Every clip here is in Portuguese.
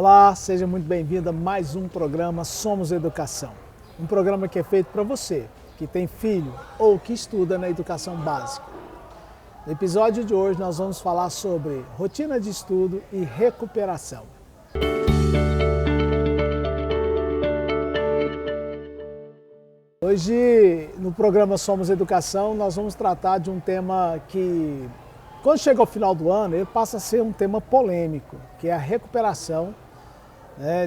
Olá, seja muito bem-vindo a mais um programa Somos Educação. Um programa que é feito para você que tem filho ou que estuda na educação básica. No episódio de hoje nós vamos falar sobre rotina de estudo e recuperação. Hoje, no programa Somos Educação, nós vamos tratar de um tema que, quando chega ao final do ano, ele passa a ser um tema polêmico, que é a recuperação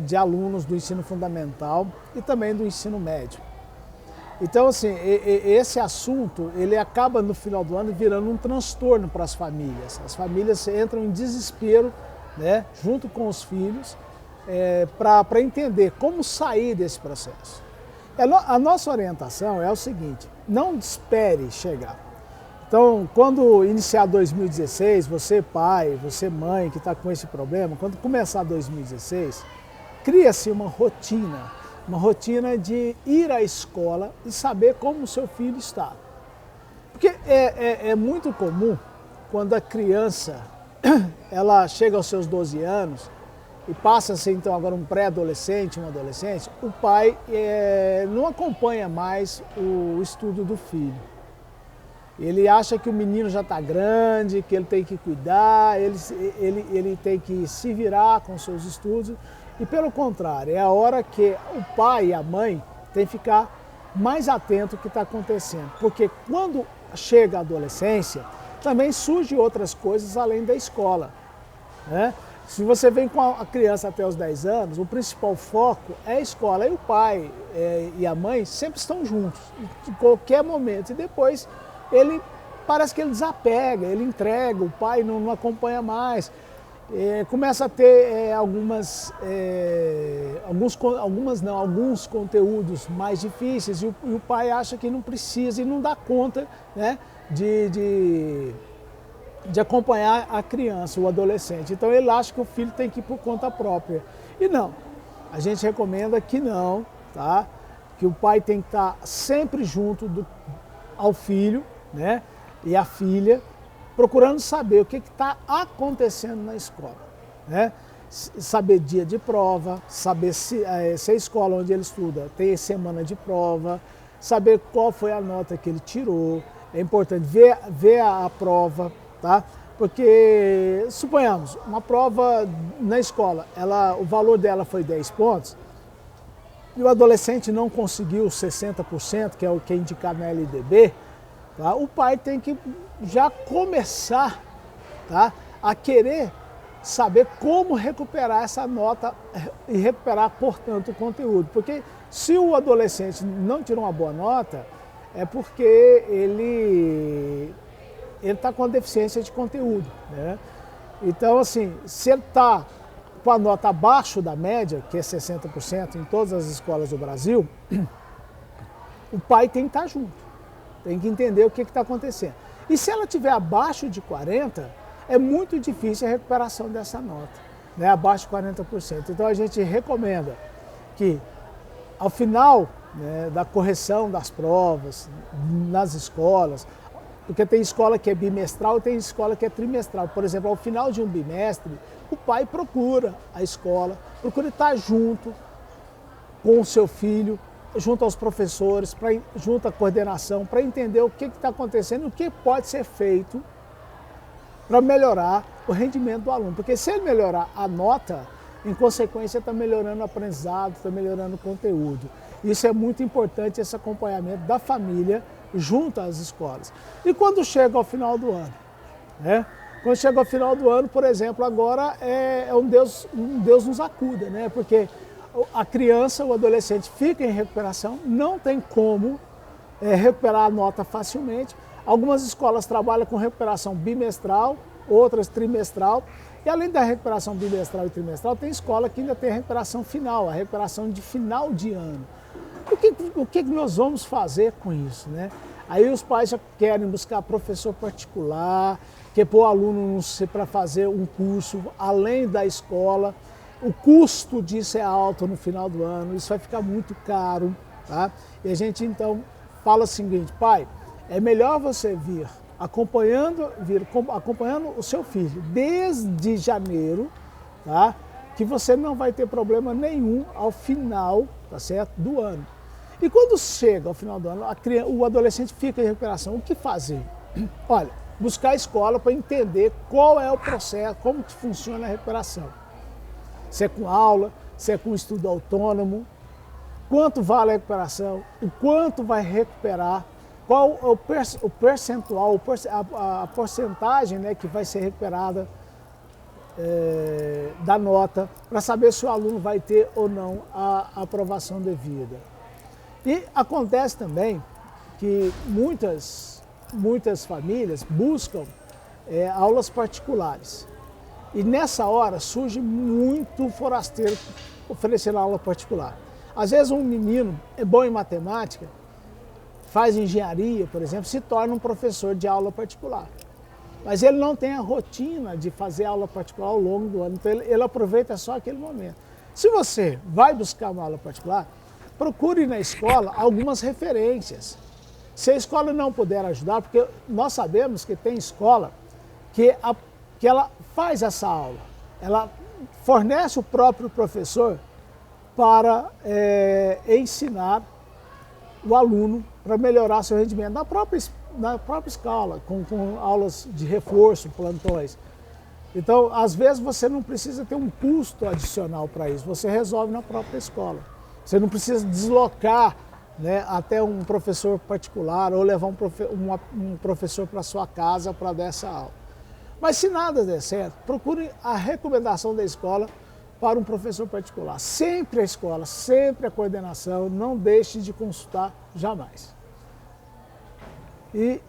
de alunos do ensino fundamental e também do ensino médio. Então, assim, esse assunto, ele acaba no final do ano virando um transtorno para as famílias. As famílias entram em desespero, junto com os filhos, para entender como sair desse processo. A nossa orientação é o seguinte: não espere chegar. Então, quando iniciar 2016, você pai, você mãe que está com esse problema, quando começar 2016, cria-se uma rotina de ir à escola e saber como o seu filho está. Porque é muito comum, quando a criança ela chega aos seus 12 anos, e passa a ser então agora um pré-adolescente, um adolescente, o pai não acompanha mais o estudo do filho. Ele acha que o menino já está grande, que ele tem que cuidar, ele tem que se virar com seus estudos. E pelo contrário, é a hora que o pai e a mãe têm que ficar mais atento ao que está acontecendo. Porque quando chega a adolescência, também surgem outras coisas além da escola, Se você vem com a criança até os 10 anos, o principal foco é a escola. E o pai e a mãe sempre estão juntos, em qualquer momento. E depois parece que ele desapega, ele entrega, o pai não acompanha mais. Começa a ter alguns conteúdos mais difíceis e o pai acha que não precisa e não dá conta de acompanhar a criança, o adolescente. Então ele acha que o filho tem que ir por conta própria. E não, a gente recomenda que não, tá? Que o pai tem que estar sempre junto ao filho, e a filha, procurando saber o que está acontecendo na escola, Saber dia de prova, saber se a escola onde ele estuda tem semana de prova, saber qual foi a nota que ele tirou. É importante ver a prova, tá? Porque, suponhamos, uma prova na escola, o valor dela foi 10 pontos, e o adolescente não conseguiu 60%, que é o que é indicado na LDB, tá? O pai tem que já começar, tá, a querer saber como recuperar essa nota e recuperar, portanto, o conteúdo. Porque se o adolescente não tirou uma boa nota, é porque ele está com deficiência de conteúdo, Então, assim, se ele está com a nota abaixo da média, que é 60% em todas as escolas do Brasil, o pai tem que estar junto, tem que entender o que está acontecendo. E se ela estiver abaixo de 40%, é muito difícil a recuperação dessa nota, abaixo de 40%. Então a gente recomenda que ao final da correção das provas nas escolas, porque tem escola que é bimestral e tem escola que é trimestral. Por exemplo, ao final de um bimestre, o pai procura a escola, procura estar junto com o seu filho, junto aos professores, junto à coordenação, para entender o que está acontecendo e o que pode ser feito para melhorar o rendimento do aluno. Porque se ele melhorar a nota, em consequência está melhorando o aprendizado, está melhorando o conteúdo. Isso é muito importante, esse acompanhamento da família junto às escolas. E quando chega ao final do ano? Quando chega ao final do ano, por exemplo, agora é um Deus nos acuda, Porque a criança, o adolescente fica em recuperação, não tem como recuperar a nota facilmente. Algumas escolas trabalham com recuperação bimestral, outras trimestral. E além da recuperação bimestral e trimestral, tem escola que ainda tem a recuperação final, a recuperação de final de ano. O que nós vamos fazer com isso, Aí os pais já querem buscar professor particular, quer pôr o aluno para fazer um curso além da escola. O custo disso é alto no final do ano, isso vai ficar muito caro, tá? E a gente então fala o seguinte: pai, é melhor você vir acompanhando o seu filho desde janeiro, tá? que você não vai ter problema nenhum ao final, tá certo, do ano. E quando chega ao final do ano, o adolescente fica em recuperação. O que fazer? Olha, buscar a escola para entender qual é o processo, como que funciona a recuperação. Se é com aula, se é com estudo autônomo, quanto vale a recuperação, o quanto vai recuperar, qual é o percentual, a porcentagem, né, que vai ser recuperada da nota, para saber se o aluno vai ter ou não a aprovação devida. E acontece também que muitas famílias buscam aulas particulares. E nessa hora surge muito forasteiro oferecendo aula particular. Às vezes um menino é bom em matemática, faz engenharia, por exemplo, se torna um professor de aula particular. Mas ele não tem a rotina de fazer aula particular ao longo do ano, então ele aproveita só aquele momento. Se você vai buscar uma aula particular, procure na escola algumas referências. Se a escola não puder ajudar, porque nós sabemos que tem escola que ela faz essa aula, ela fornece o próprio professor para ensinar o aluno para melhorar seu rendimento na própria escola, com aulas de reforço, plantões. Então, às vezes você não precisa ter um custo adicional para isso, você resolve na própria escola. Você não precisa deslocar, né, até um professor particular ou levar um professor para sua casa para dar essa aula. Mas se nada der certo, procure a recomendação da escola para um professor particular. Sempre a escola, sempre a coordenação, não deixe de consultar jamais. E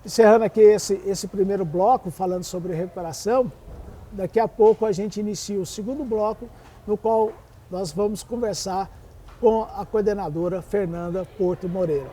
encerrando aqui esse primeiro bloco, falando sobre recuperação, daqui a pouco a gente inicia o segundo bloco, no qual nós vamos conversar com a coordenadora Fernanda Porto Moreira.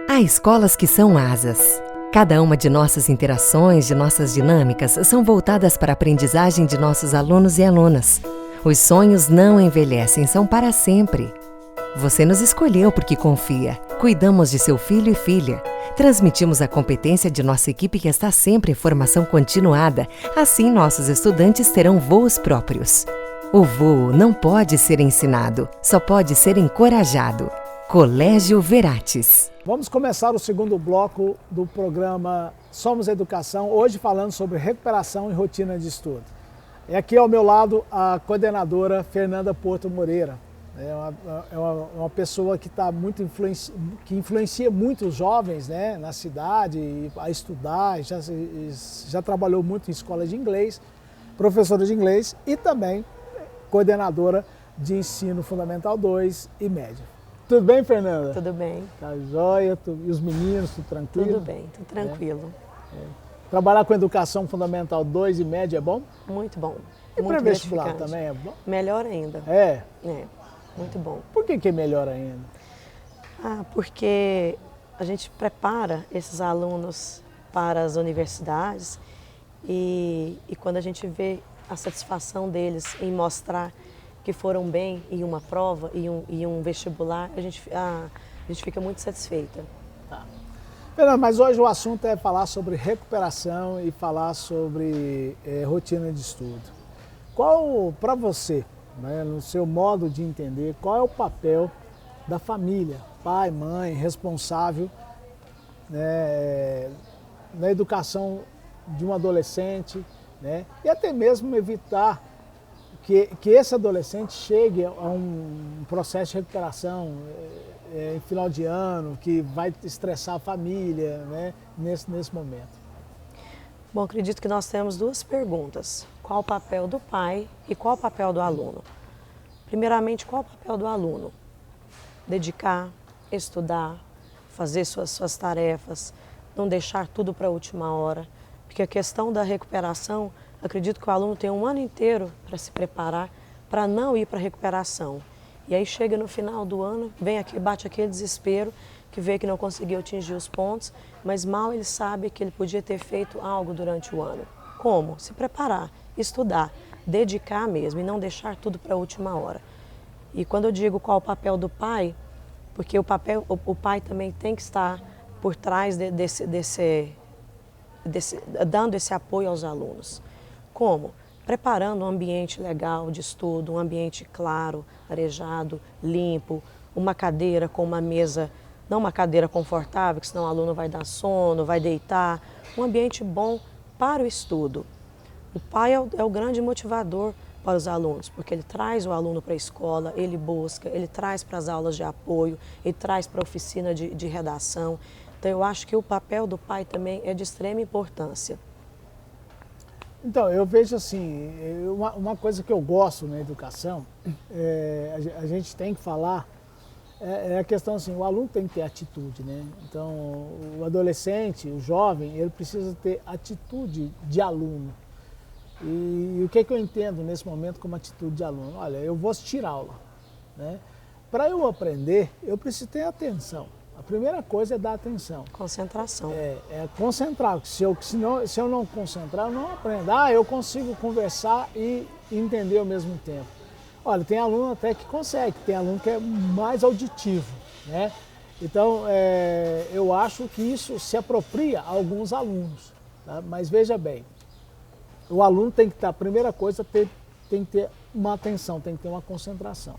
Há escolas que são asas. Cada uma de nossas interações, de nossas dinâmicas, são voltadas para a aprendizagem de nossos alunos e alunas. Os sonhos não envelhecem, são para sempre. Você nos escolheu porque confia. Cuidamos de seu filho e filha. Transmitimos a competência de nossa equipe que está sempre em formação continuada. Assim, nossos estudantes terão voos próprios. O voo não pode ser ensinado, só pode ser encorajado. Colégio Veratis. Vamos começar o segundo bloco do programa Somos Educação, hoje falando sobre recuperação e rotina de estudo. E aqui ao meu lado a coordenadora Fernanda Porto Moreira. É uma pessoa que que influencia muito os jovens, né, na cidade a estudar, já trabalhou muito em escola de inglês, professora de inglês e também coordenadora de ensino fundamental 2 e médio. Tudo bem, Fernanda? Tudo bem. Tá joia? E os meninos, tudo tranquilo? Tudo bem, tudo tranquilo. Trabalhar com educação fundamental 2 e médio é bom? Muito bom. E muito pré-vestibular gratificante. também é bom? Melhor ainda. É? É, muito bom. Por que é melhor ainda? Porque a gente prepara esses alunos para as universidades e quando a gente vê a satisfação deles em mostrar que foram bem em uma prova e um vestibular, a gente fica muito satisfeita. Tá. Fernanda, mas hoje o assunto é falar sobre recuperação e falar sobre rotina de estudo. Qual, para você, né, no seu modo de entender, qual é o papel da família, pai, mãe, responsável, né, na educação de um adolescente, né, e até mesmo evitar que esse adolescente chegue a um processo de recuperação em final de ano, que vai estressar a família, né, nesse momento? Bom, acredito que nós temos duas perguntas. Qual o papel do pai e qual o papel do aluno? Primeiramente, qual o papel do aluno? Dedicar, estudar, fazer suas tarefas, não deixar tudo para a última hora. Porque a questão da recuperação, acredito que o aluno tem um ano inteiro para se preparar para não ir para a recuperação. E aí chega no final do ano, bate aquele desespero, que vê que não conseguiu atingir os pontos, mas mal ele sabe que ele podia ter feito algo durante o ano. Como? Se preparar, estudar, dedicar mesmo e não deixar tudo para a última hora. E quando eu digo qual o papel do pai, porque o pai também tem que estar por trás dando esse apoio aos alunos. Como? Preparando um ambiente legal de estudo, um ambiente claro, arejado, limpo, uma cadeira com uma mesa, não uma cadeira confortável, que senão o aluno vai dar sono, vai deitar, um ambiente bom para o estudo. O pai é o grande motivador para os alunos, porque ele traz o aluno para a escola, ele busca, ele traz para as aulas de apoio, ele traz para a oficina de redação. Então eu acho que o papel do pai também é de extrema importância. Então, eu vejo assim, uma coisa que eu gosto na educação, a gente tem que falar, é a questão assim, o aluno tem que ter atitude, né? Então, o adolescente, o jovem, ele precisa ter atitude de aluno. E o que eu entendo nesse momento como atitude de aluno? Olha, eu vou assistir aula, né? Para eu aprender, eu preciso ter atenção. A primeira coisa é dar atenção. Concentração. É concentrar, porque se eu não concentrar, eu não aprendo. Eu consigo conversar e entender ao mesmo tempo. Olha, tem aluno até que consegue, tem aluno que é mais auditivo, né? Então, eu acho que isso se apropria a alguns alunos, tá? Mas veja bem, o aluno tem que estar, a primeira coisa, tem que ter uma atenção, tem que ter uma concentração.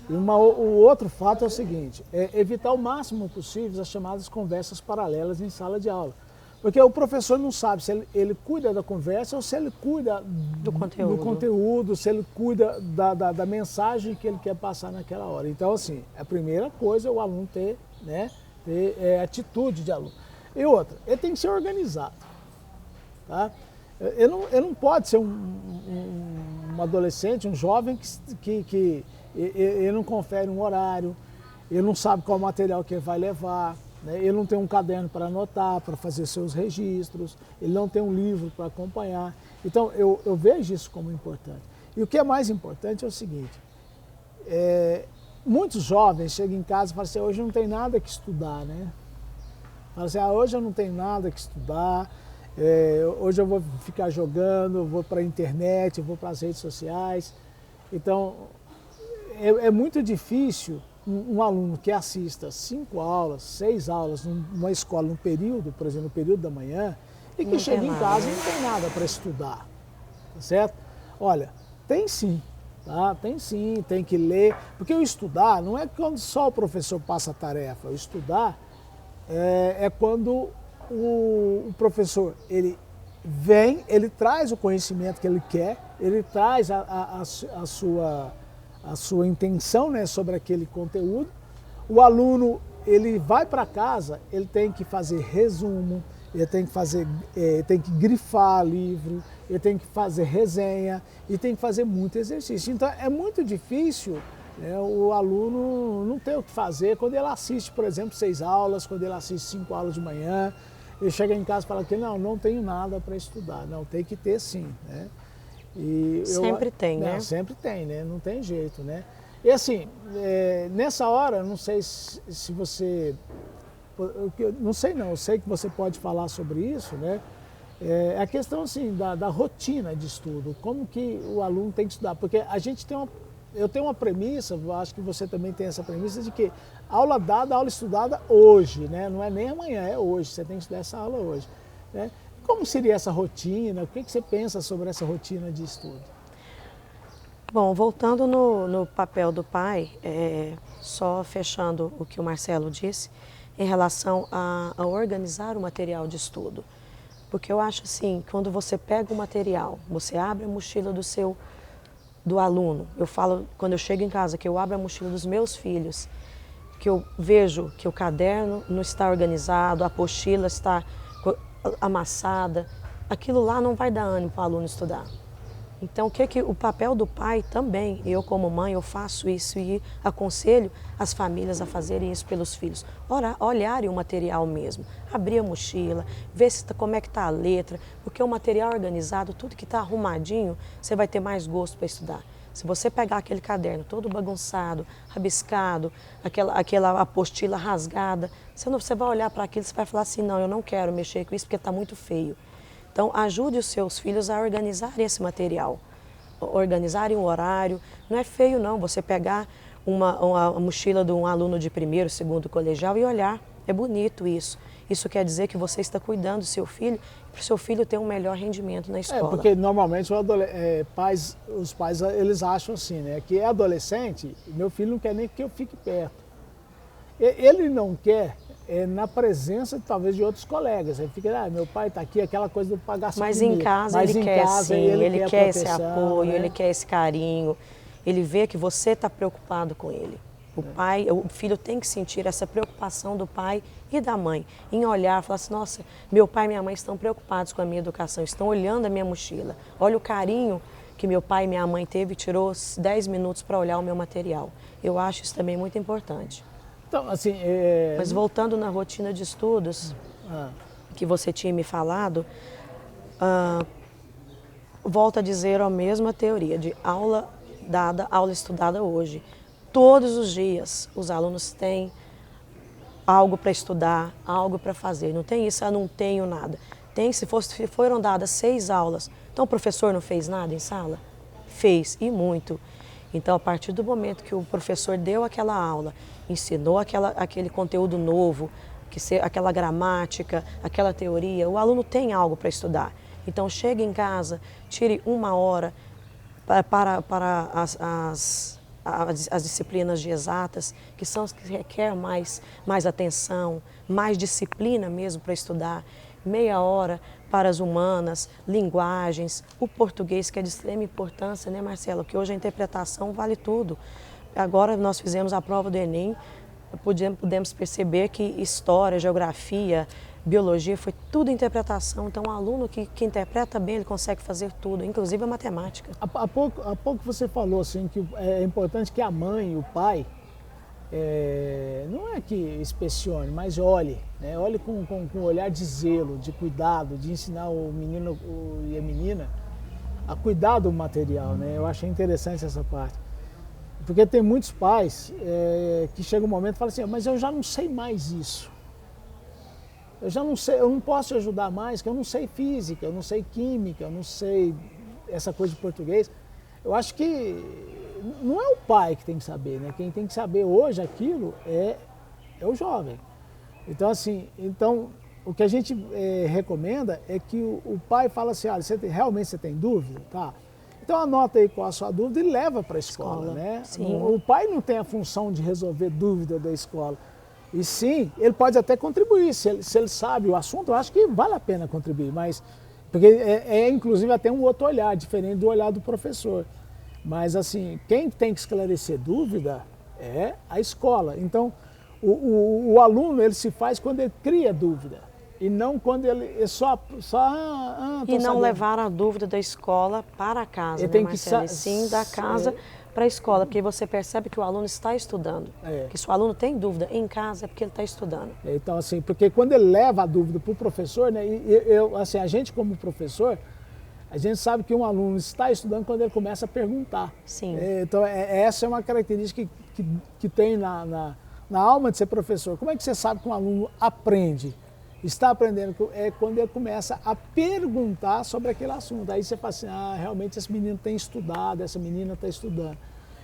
E o outro fato é o seguinte, evitar o máximo possível as chamadas conversas paralelas em sala de aula. Porque o professor não sabe se ele cuida da conversa ou se ele cuida do conteúdo, se ele cuida da mensagem que ele quer passar naquela hora. Então, assim, a primeira coisa é o aluno ter atitude de aluno. E outra, ele tem que ser organizado. Tá? Ele não pode ser um adolescente, um jovem que ele não confere um horário, ele não sabe qual material que ele vai levar, né? Ele não tem um caderno para anotar, para fazer seus registros, ele não tem um livro para acompanhar. Então, eu vejo isso como importante. E o que é mais importante é o seguinte, muitos jovens chegam em casa e falam assim, hoje não tem nada que estudar, né? Falam assim, hoje eu não tenho nada que estudar, hoje eu vou ficar jogando, eu vou para a internet, eu vou para as redes sociais. Então, é muito difícil um aluno que assista 5 aulas, 6 aulas numa escola, num período, por exemplo, no período da manhã, e que chega em casa e não tem nada para estudar, tá certo? Olha, tem sim, tá? Tem sim, tem que ler, porque o estudar não é quando só o professor passa a tarefa, o estudar é quando o professor, ele vem, ele traz o conhecimento que ele quer, ele traz a sua intenção, né, sobre aquele conteúdo. O aluno, ele vai para casa, ele tem que fazer resumo, ele tem que grifar livro, ele tem que fazer resenha e tem que fazer muito exercício. Então é muito difícil, né, o aluno não ter o que fazer quando ele assiste, por exemplo, 6 aulas, quando ele assiste 5 aulas de manhã, ele chega em casa e fala que não tenho nada para estudar. Não, tem que ter sim, né? Sempre tem, né? Sempre tem, né? Não tem jeito, né? E assim, nessa hora, não sei se você... Não sei não, eu sei que você pode falar sobre isso, né? A questão, assim, da rotina de estudo, como que o aluno tem que estudar, porque a gente eu tenho uma premissa, acho que você também tem essa premissa, de que aula dada, aula estudada hoje, né? Não é nem amanhã, é hoje, você tem que estudar essa aula hoje, né? Como seria essa rotina? O que você pensa sobre essa rotina de estudo? Bom, voltando no papel do pai, só fechando o que o Marcelo disse, em relação a organizar o material de estudo. Porque eu acho assim, quando você pega o material, você abre a mochila do aluno, eu falo, quando eu chego em casa, que eu abro a mochila dos meus filhos, que eu vejo que o caderno não está organizado, a apostila está amassada, aquilo lá não vai dar ânimo para o aluno estudar. Então, o papel do pai também, eu como mãe, eu faço isso e aconselho as famílias a fazerem isso pelos filhos. Olharem o material mesmo, abrir a mochila, ver como é que está a letra, porque o material organizado, tudo que está arrumadinho, você vai ter mais gosto para estudar. Se você pegar aquele caderno todo bagunçado, rabiscado, aquela apostila rasgada, você vai olhar para aquilo e vai falar assim, não, eu não quero mexer com isso porque está muito feio. Então, ajude os seus filhos a organizarem esse material. organizarem um horário. Não é feio não você pegar uma mochila de um aluno de primeiro, segundo colegial e olhar. É bonito isso. Isso quer dizer que você está cuidando do seu filho para o seu filho ter um melhor rendimento na escola. Porque normalmente os pais eles acham assim, né? Que é adolescente, meu filho não quer nem que eu fique perto. Ele não quer na presença talvez de outros colegas. Ele fica, meu pai está aqui, aquela coisa do pagar sua Mas comida. em casa ele quer sim, ele quer esse apoio, né? ele quer esse carinho. Ele vê que você está preocupado com ele. O filho tem que sentir essa preocupação do pai e da mãe, em olhar, falar assim, nossa, meu pai e minha mãe estão preocupados com a minha educação, estão olhando a minha mochila. Olha o carinho que meu pai e minha mãe teve e tirou 10 minutos para olhar o meu material. Eu acho isso também muito importante. Então, assim... Mas voltando na rotina de estudos, que você tinha me falado, volto a dizer a mesma teoria de aula dada, aula estudada hoje. Todos os dias os alunos têm algo para estudar, algo para fazer. Não tem isso, eu não tenho nada. Tem, se foram dadas 6 aulas, então o professor não fez nada em sala? Fez, e muito. Então, a partir do momento que o professor deu aquela aula, ensinou aquele conteúdo novo, aquela gramática, aquela teoria, o aluno tem algo para estudar. Então, chegue em casa, tire 1 hora para as disciplinas de exatas, que são as que requerem mais atenção, mais disciplina mesmo para estudar, meia hora para as humanas, linguagens, o português, que é de extrema importância, né, Marcelo? Que hoje a interpretação vale tudo. Agora nós fizemos a prova do Enem, pudemos perceber que história, geografia, biologia, foi tudo interpretação. Então, o aluno que interpreta bem, ele consegue fazer tudo, inclusive a matemática. Há pouco você falou assim, que é importante que a mãe e o pai, não é que inspecione, mas olhe, né? Olhe com um olhar de zelo, de cuidado, de ensinar o menino e a menina a cuidar do material, né? Eu achei interessante essa parte. Porque tem muitos pais que chegam um momento e falam assim, mas eu já não sei mais isso. Eu já não sei, eu não posso te ajudar mais, porque eu não sei física, eu não sei química, eu não sei essa coisa de português. Eu acho que não é o pai que tem que saber, né? Quem tem que saber hoje aquilo é o jovem. Então, assim, o que a gente recomenda é que o pai fala assim, olha, realmente você tem dúvida? Tá. Então anota aí qual a sua dúvida e leva para a escola, né? Sim. O pai não tem a função de resolver dúvida da escola. E sim, ele pode até contribuir, se ele sabe o assunto, eu acho que vale a pena contribuir, mas porque inclusive até um outro olhar, diferente do olhar do professor. Mas assim, quem tem que esclarecer dúvida é a escola. Então, o aluno, ele se faz quando ele cria dúvida, e não quando ele só e não levar a dúvida da escola para casa, ele, né, Marcelo? E sim da casa para a escola, porque você percebe que o aluno está estudando. Que se o aluno tem dúvida em casa é porque ele está estudando. Então, assim, porque quando ele leva a dúvida para o professor, né, assim, a gente como professor, a gente sabe que um aluno está estudando quando ele começa a perguntar. Sim. Então, essa é uma característica que tem na alma de ser professor. Como é que você sabe que um aluno aprende? Está aprendendo quando ele começa a perguntar sobre aquele assunto. Aí você fala assim, realmente esse menino tem estudado, essa menina está estudando.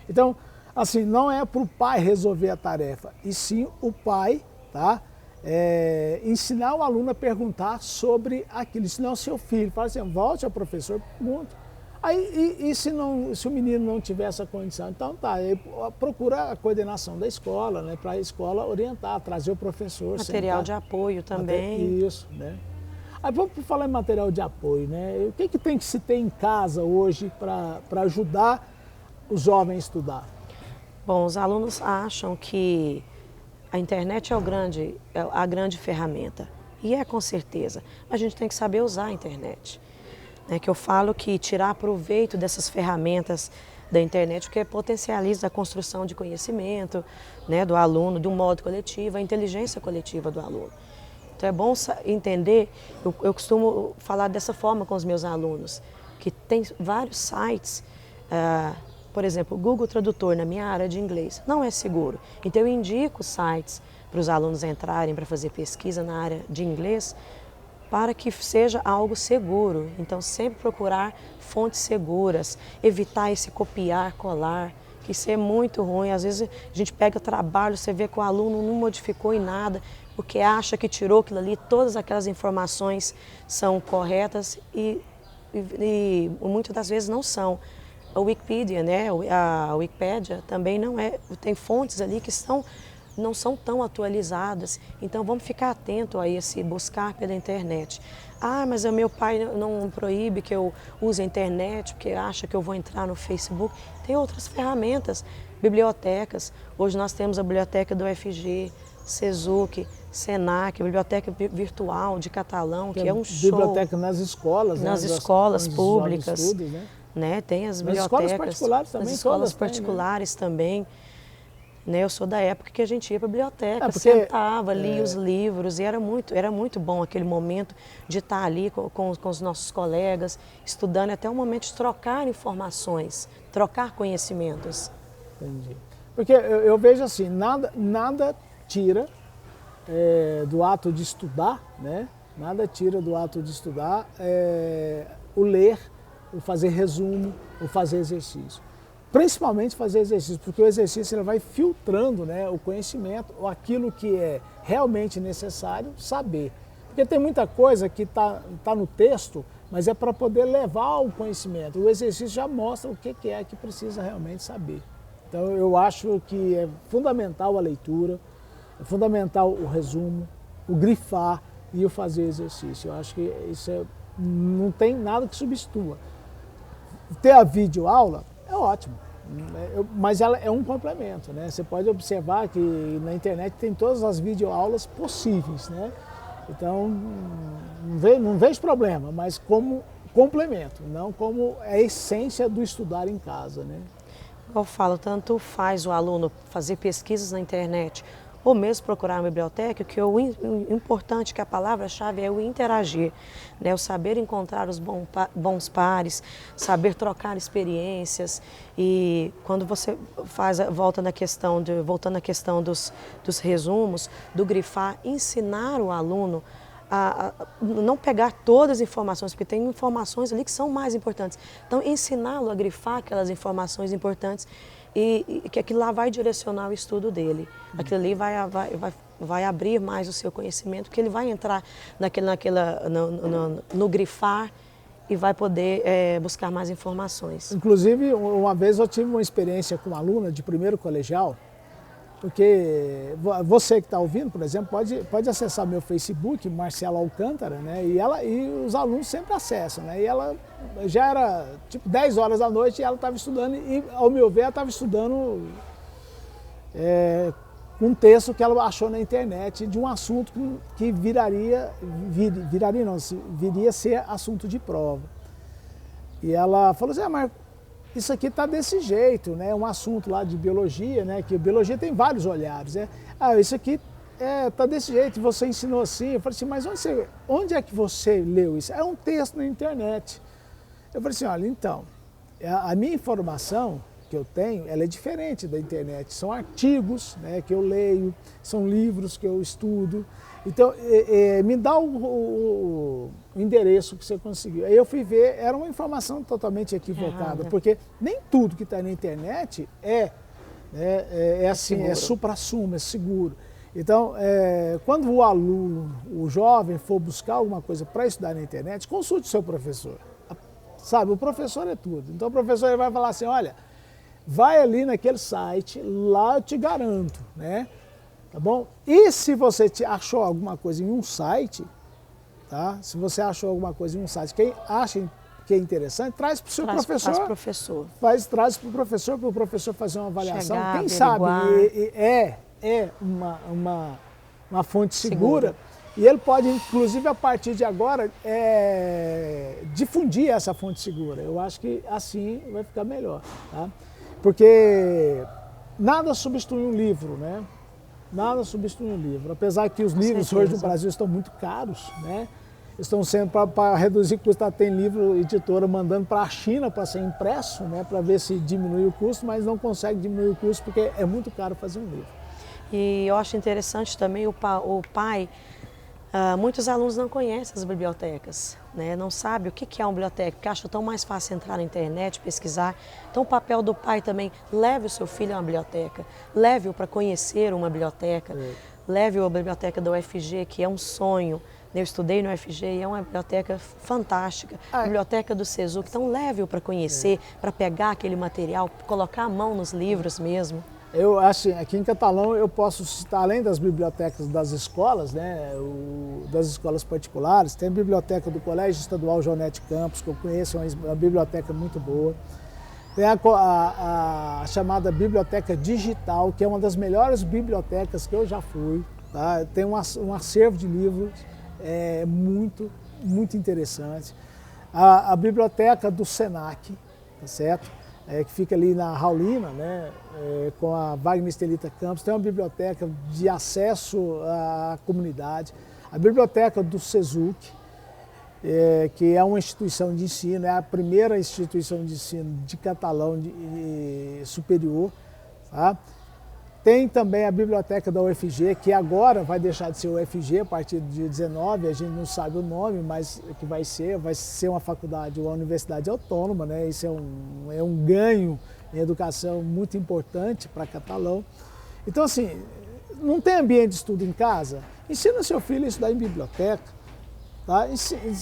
Então, assim, não é para o pai resolver a tarefa, e sim o pai, tá? Ensinar o aluno a perguntar sobre aquilo, ensinar o seu filho, fala assim, volte ao professor, pergunta. Aí, se o menino não tiver essa condição, então tá, procura a coordenação da escola, né, para a escola orientar, trazer o professor. Material de apoio também. Isso, né. Aí vamos falar em material de apoio, né, o que tem que se ter em casa hoje para ajudar os jovens a estudar? Bom, os alunos acham que a internet é a grande ferramenta, e com certeza, a gente tem que saber usar a internet. Que eu falo que tirar proveito dessas ferramentas da internet, porque potencializa a construção de conhecimento, né, do aluno, do modo coletivo, a inteligência coletiva do aluno. Então é bom entender, eu costumo falar dessa forma com os meus alunos, que tem vários sites, por exemplo, o Google Tradutor na minha área de inglês não é seguro. Então eu indico sites para os alunos entrarem para fazer pesquisa na área de inglês, para que seja algo seguro. Então, sempre procurar fontes seguras, evitar esse copiar, colar, que isso é muito ruim. Às vezes a gente pega o trabalho, você vê que o aluno não modificou em nada, porque acha que tirou aquilo ali, todas aquelas informações são corretas e muitas das vezes não são. A Wikipedia, né, a Wikipédia também não é, tem fontes ali que não são tão atualizadas, então vamos ficar atento a esse buscar pela internet. Ah, mas o meu pai não proíbe que eu use a internet, porque acha que eu vou entrar no Facebook. Tem outras ferramentas, bibliotecas. Hoje nós temos a biblioteca do UFG, Sezuc, Senac, a biblioteca virtual de catalão, que é um show. Biblioteca nas escolas, nas né? escolas públicas, estudos, né? Tem as nas bibliotecas, escolas particulares também, nas escolas todas particulares também. Né, eu sou da época que a gente ia para a biblioteca, porque, sentava, lia os livros, e era muito bom aquele momento de estar ali com os nossos colegas, estudando, até o momento de trocar informações, trocar conhecimentos. Entendi. Porque eu vejo assim, nada tira do ato de estudar, né? Nada tira do ato de estudar o ler, o fazer resumo, o fazer exercício. Principalmente fazer exercício, porque o exercício ele vai filtrando, né, o conhecimento, ou aquilo que é realmente necessário saber. Porque tem muita coisa que tá no texto, mas é para poder levar o conhecimento. O exercício já mostra o que é que precisa realmente saber. Então eu acho que é fundamental a leitura, é fundamental o resumo, o grifar e o fazer exercício. Eu acho que isso não tem nada que substitua. Ter a videoaula é ótimo, mas ela é um complemento, né? Você pode observar que na internet tem todas as videoaulas possíveis, né? Então, não vejo problema, mas como complemento, não como a essência do estudar em casa, né? Eu falo, tanto faz o aluno fazer pesquisas na internet ou mesmo procurar uma biblioteca, que o importante, que a palavra-chave é o interagir, né? O saber encontrar os bons pares, saber trocar experiências. E quando você voltando à questão dos resumos, do grifar, ensinar o aluno a não pegar todas as informações, porque tem informações ali que são mais importantes. Então, ensiná-lo a grifar aquelas informações importantes e que aquilo lá vai direcionar o estudo dele. Aquilo ali vai abrir mais o seu conhecimento, porque ele vai entrar no grifar e vai poder buscar mais informações. Inclusive, uma vez eu tive uma experiência com uma aluna de primeiro colegial, porque você que está ouvindo, por exemplo, pode acessar meu Facebook, Marcelo Alcântara, né? E os alunos sempre acessam, né? E ela já era tipo 10 horas da noite e ela estava estudando, e ao meu ver ela estava estudando um texto que ela achou na internet de um assunto que viria a ser assunto de prova. E ela falou assim, mas isso aqui está desse jeito, né? Um assunto lá de biologia, né? Que biologia tem vários olhares, né? Ah, isso aqui está desse jeito, você ensinou assim. Eu falei assim, mas onde é que você leu isso? É um texto na internet. Eu falei assim, olha, então, a minha informação que eu tenho, ela é diferente da internet. São artigos, né, que eu leio, são livros que eu estudo. Então, me dá o endereço que você conseguiu. Aí eu fui ver, era uma informação totalmente equivocada, porque nem tudo que está na internet é assim, é supra-sumo, é seguro. Então, quando o aluno, o jovem, for buscar alguma coisa para estudar na internet, consulte o seu professor. Sabe, o professor é tudo. Então, o professor vai falar assim, olha, vai ali naquele site, lá eu te garanto, né? Tá bom? E se você achou alguma coisa em um site, tá? Se você achou alguma coisa em um site, quem acha que é interessante, traz para o seu professor. Traz para o professor fazer uma avaliação. Chegar, quem averiguar. Sabe é uma fonte segura. E ele pode, inclusive, a partir de agora, difundir essa fonte segura. Eu acho que assim vai ficar melhor, tá? Porque nada substitui um livro, né? Nada substitui um livro. Apesar que os livros hoje no Brasil estão muito caros, né? Estão sendo, para reduzir o custo, tem livro, editora mandando para a China para ser impresso, né? Para ver se diminui o custo, mas não consegue diminuir o custo porque é muito caro fazer um livro. E eu acho interessante também o pai Muitos alunos não conhecem as bibliotecas, né? Não sabem o que é uma biblioteca, porque acham tão mais fácil entrar na internet, pesquisar. Então o papel do pai também, leve o seu filho a uma biblioteca, leve-o para conhecer uma biblioteca, leve-o à biblioteca da UFG, que é um sonho. Eu estudei no UFG e é uma biblioteca fantástica, a biblioteca do SESUC, então leve-o para conhecer, para pegar aquele material, colocar a mão nos livros mesmo. Eu acho, aqui em Catalão eu posso citar, além das bibliotecas das escolas, né, das escolas particulares, tem a biblioteca do Colégio Estadual Joanete Campos, que eu conheço, é uma biblioteca muito boa. Tem a chamada Biblioteca Digital, que é uma das melhores bibliotecas que eu já fui. Tá? Tem um acervo de livros muito interessante. A Biblioteca do Senac, tá certo? Que fica ali na Raulina, né, com a Wagner Estelita Campos, tem uma biblioteca de acesso à comunidade. A Biblioteca do SESUC, que é uma instituição de ensino, é a primeira instituição de ensino de catalão superior. Tá? Tem também a Biblioteca da UFG, que agora vai deixar de ser UFG a partir do dia 19, a gente não sabe o nome, mas que vai ser uma faculdade, uma universidade autônoma, né? Isso é um ganho em educação muito importante para Catalão. Então, assim, não tem ambiente de estudo em casa? Ensina seu filho a estudar em biblioteca, tá?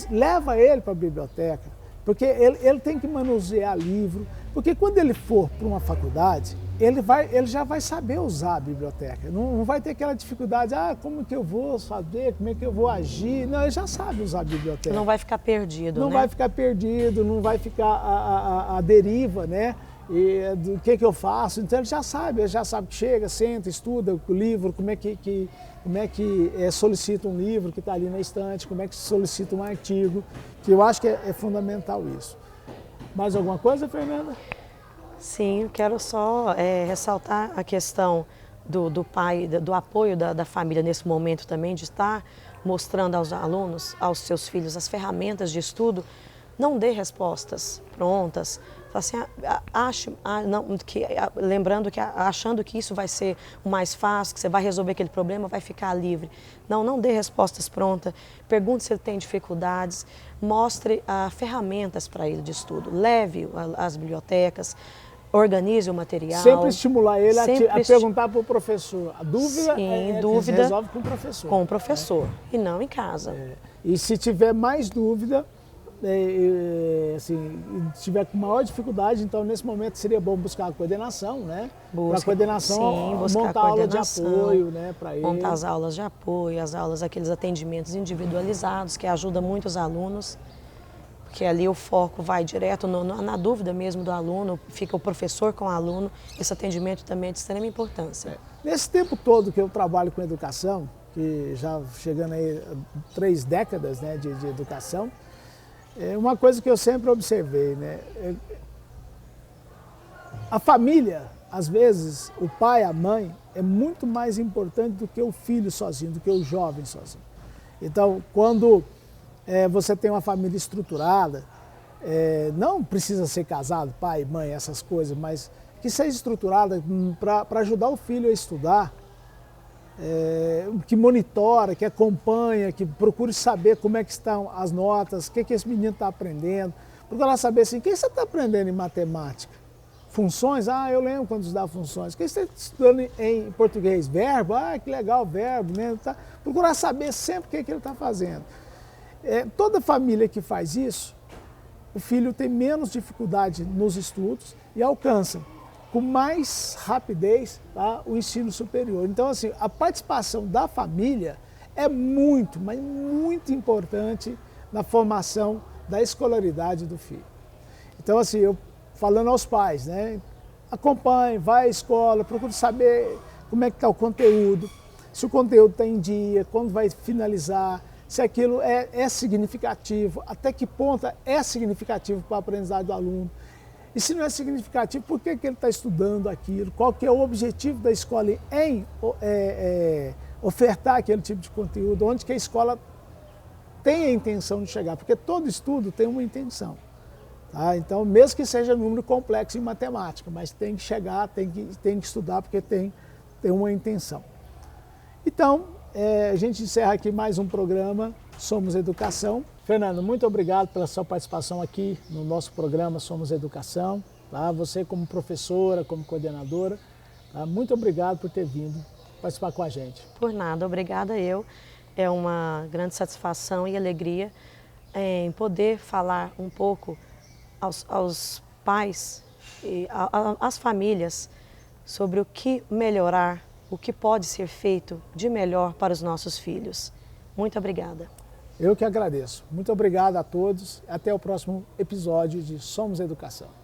Leva ele para a biblioteca, porque ele tem que manusear livro, porque quando ele for para uma faculdade, ele já vai saber usar a biblioteca, não vai ter aquela dificuldade, como que eu vou saber, como é que eu vou agir, não, ele já sabe usar a biblioteca. Não vai ficar perdido, Não né? vai ficar perdido, não vai ficar a deriva, né, do que eu faço, então ele já sabe que chega, senta, estuda o livro, como é que solicita um livro que está ali na estante, como é que solicita um artigo, que eu acho que é fundamental isso. Mais alguma coisa, Fernanda? Sim, eu quero só ressaltar a questão do pai, do apoio da família nesse momento também, de estar mostrando aos alunos, aos seus filhos, as ferramentas de estudo. Não dê respostas prontas. Assim, lembrando que achando que isso vai ser o mais fácil, que você vai resolver aquele problema, vai ficar livre. Não dê respostas prontas. Pergunte se ele tem dificuldades. Mostre ferramentas para ele de estudo. Leve às bibliotecas. Organize o material. Sempre estimular ele a perguntar para o professor. A dúvida dúvida se resolve com o professor. Com o professor, e não em casa. E se tiver mais dúvida, assim, tiver com maior dificuldade, então nesse momento seria bom buscar a coordenação, né? Para a coordenação, montar aula de apoio, né, para ele. Montar as aulas de apoio, as aulas, aqueles atendimentos individualizados que ajudam muito os alunos. Porque ali o foco vai direto na dúvida mesmo do aluno, fica o professor com o aluno, esse atendimento também é de extrema importância. Nesse tempo todo que eu trabalho com educação, que já chegando aí 3 décadas, né, de educação, uma coisa que eu sempre observei, né, a família, às vezes, o pai, a mãe, é muito mais importante do que o filho sozinho, do que o jovem sozinho. Então, quando você tem uma família estruturada, não precisa ser casado, pai, mãe, essas coisas, mas que seja estruturada para ajudar o filho a estudar, que monitora, que acompanha, que procure saber como é que estão as notas, o que esse menino está aprendendo, procurar saber assim, o que você está aprendendo em matemática? Funções? Eu lembro quando estudava funções. O que você está estudando em português? Verbo? Que legal, verbo, né? Procurar saber sempre o que ele está fazendo. Toda família que faz isso, o filho tem menos dificuldade nos estudos e alcança com mais rapidez, tá, o ensino superior. Então, assim, a participação da família é muito, mas muito importante na formação da escolaridade do filho. Então, assim, eu falando aos pais, né, acompanhe, vai à escola, procure saber como é que está o conteúdo, se o conteúdo está em dia, quando vai finalizar, se aquilo é significativo, até que ponto é significativo para o aprendizado do aluno. E se não é significativo, por que ele está estudando aquilo? Qual que é o objetivo da escola em ofertar aquele tipo de conteúdo? Onde que a escola tem a intenção de chegar? Porque todo estudo tem uma intenção. Tá? Então, mesmo que seja um número complexo em matemática, mas tem que chegar, tem que estudar porque tem uma intenção. Então, a gente encerra aqui mais um programa Somos Educação. Fernando, muito obrigado pela sua participação aqui no nosso programa Somos Educação. Tá? Você como professora, como coordenadora, tá? Muito obrigado por ter vindo participar com a gente. Por nada, obrigada eu. É uma grande satisfação e alegria em poder falar um pouco aos pais e às famílias sobre o que melhorar, o que pode ser feito de melhor para os nossos filhos. Muito obrigada. Eu que agradeço. Muito obrigado a todos. Até o próximo episódio de Somos Educação.